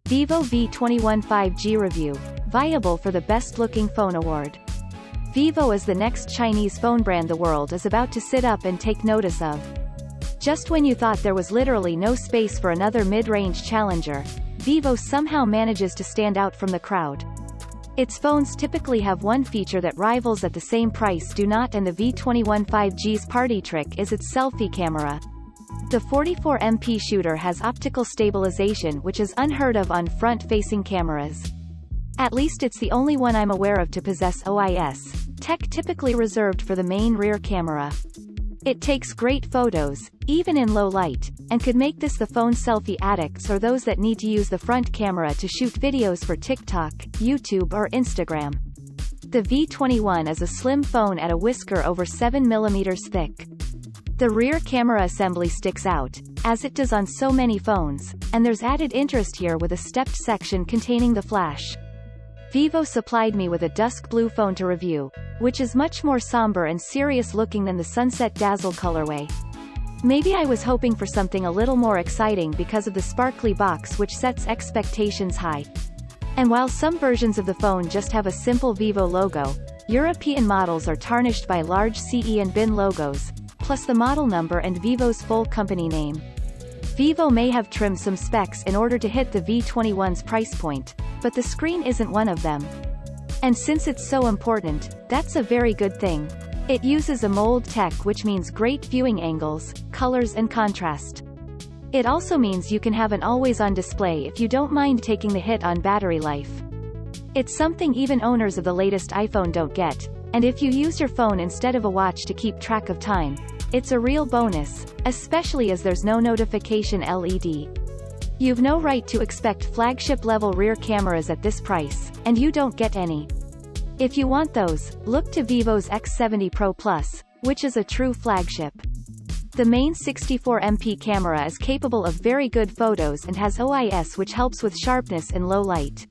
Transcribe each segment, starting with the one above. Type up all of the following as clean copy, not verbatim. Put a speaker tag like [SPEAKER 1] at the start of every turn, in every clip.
[SPEAKER 1] Vivo V21 5G review, viable for the Best Looking Phone Award. Vivo is the next Chinese phone brand the world is about to sit up and take notice of. Just when you thought there was literally no space for another mid-range challenger, Vivo somehow manages to stand out from the crowd. Its phones typically have one feature that rivals at the same price do not, and the V21 5G's party trick is its selfie camera. The 44MP shooter has optical stabilisation, which is unheard of on front-facing cameras. At least it's the only one I'm aware of to possess OIS, tech typically reserved for the main rear camera. It takes great photos, even in low light, and could make this the phone selfie addicts or those that need to use the front camera to shoot videos for TikTok, YouTube or Instagram. The V21 is a slim phone at a whisker over 7 mm thick. The rear camera assembly sticks out, as it does on so many phones, and there's added interest here with a stepped section containing the flash. Vivo supplied me with a dusk blue phone to review, which is much more somber and serious looking than the Sunset Dazzle colorway. Maybe I was hoping for something a little more exciting because of the sparkly box, which sets expectations high. And while some versions of the phone just have a simple Vivo logo, European models are tarnished by large CE and bin logos, plus the model number and Vivo's full company name. Vivo may have trimmed some specs in order to hit the V21's price point, but the screen isn't one of them. And since it's so important, that's a very good thing. It uses AMOLED tech, which means great viewing angles, colors and contrast. It also means you can have an always-on display if you don't mind taking the hit on battery life. It's something even owners of the latest iPhone don't get, and if you use your phone instead of a watch to keep track of time, it's a real bonus, especially as there's no notification LED. You've no right to expect flagship-level rear cameras at this price, and you don't get any. If you want those, look to Vivo's X70 Pro Plus, which is a true flagship. The main 64MP camera is capable of very good photos and has OIS, which helps with sharpness in low light.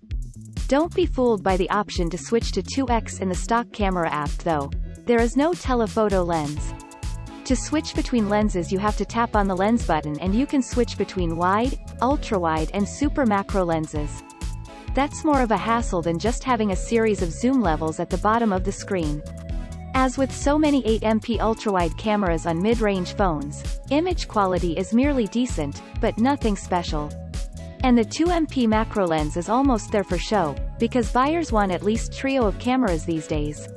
[SPEAKER 1] Don't be fooled by the option to switch to 2x in the stock camera app though. There is no telephoto lens. To switch between lenses you have to tap on the lens button, and you can switch between wide, ultrawide and super macro lenses. That's more of a hassle than just having a series of zoom levels at the bottom of the screen. As with so many 8MP ultrawide cameras on mid-range phones, image quality is merely decent, but nothing special. And the 2MP macro lens is almost there for show, because buyers want at least trio of cameras these days.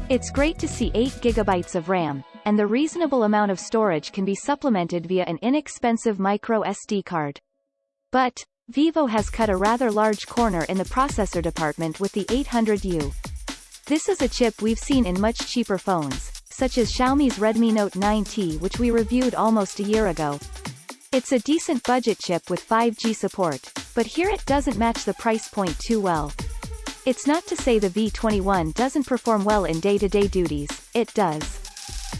[SPEAKER 1] It's great to see 8GB of RAM, and the reasonable amount of storage can be supplemented via an inexpensive micro SD card. But Vivo has cut a rather large corner in the processor department with the 800U. This is a chip we've seen in much cheaper phones, such as Xiaomi's Redmi Note 9T, which we reviewed almost a year ago. It's a decent budget chip with 5G support, but here it doesn't match the price point too well. It's not to say the V21 doesn't perform well in day-to-day duties, it does.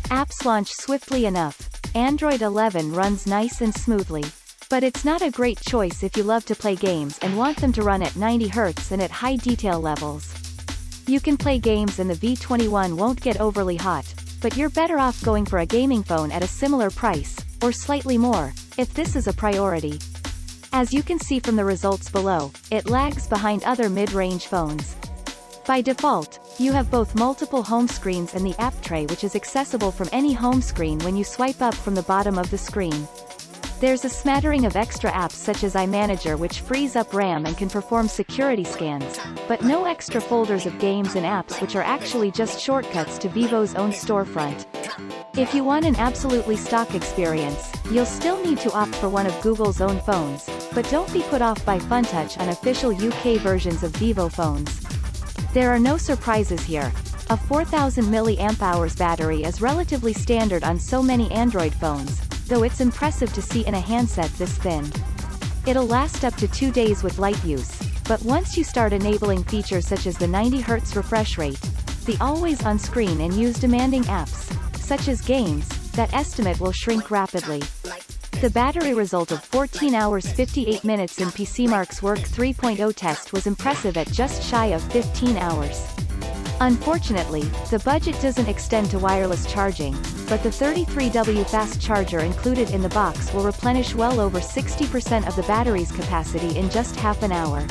[SPEAKER 1] Apps launch swiftly enough, Android 11 runs nice and smoothly. But it's not a great choice if you love to play games and want them to run at 90 Hz and at high detail levels. You can play games and the V21 won't get overly hot, but you're better off going for a gaming phone at a similar price, or slightly more, if this is a priority. As you can see from the results below, it lags behind other mid-range phones. By default, you have both multiple home screens and the app tray, which is accessible from any home screen when you swipe up from the bottom of the screen. There's a smattering of extra apps such as iManager, which frees up RAM and can perform security scans, but no extra folders of games and apps, which are actually just shortcuts to Vivo's own storefront. If you want an absolutely stock experience, you'll still need to opt for one of Google's own phones, but don't be put off by FunTouch on official UK versions of Vivo phones. There are no surprises here. A 4000 mAh battery is relatively standard on so many Android phones, though it's impressive to see in a handset this thin. It'll last up to 2 days with light use, but once you start enabling features such as the 90 Hz refresh rate, the always on screen and use demanding apps, such as games, that estimate will shrink rapidly. The battery result of 14 hours 58 minutes in PCMark's Work 3.0 test was impressive at just shy of 15 hours. Unfortunately, the budget doesn't extend to wireless charging, but the 33W fast charger included in the box will replenish well over 60% of the battery's capacity in just half an hour.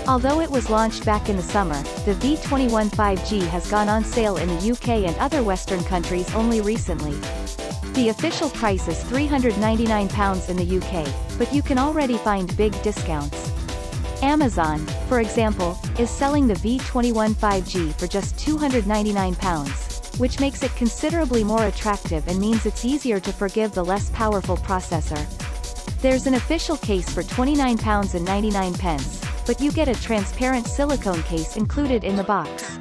[SPEAKER 1] Although it was launched back in the summer, the V21 5G has gone on sale in the UK and other Western countries only recently. The official price is £399 in the UK, but you can already find big discounts. Amazon, for example, is selling the V21 5G for just £299, which makes it considerably more attractive and means it's easier to forgive the less powerful processor. There's an official case for £29.99, but you get a transparent silicone case included in the box.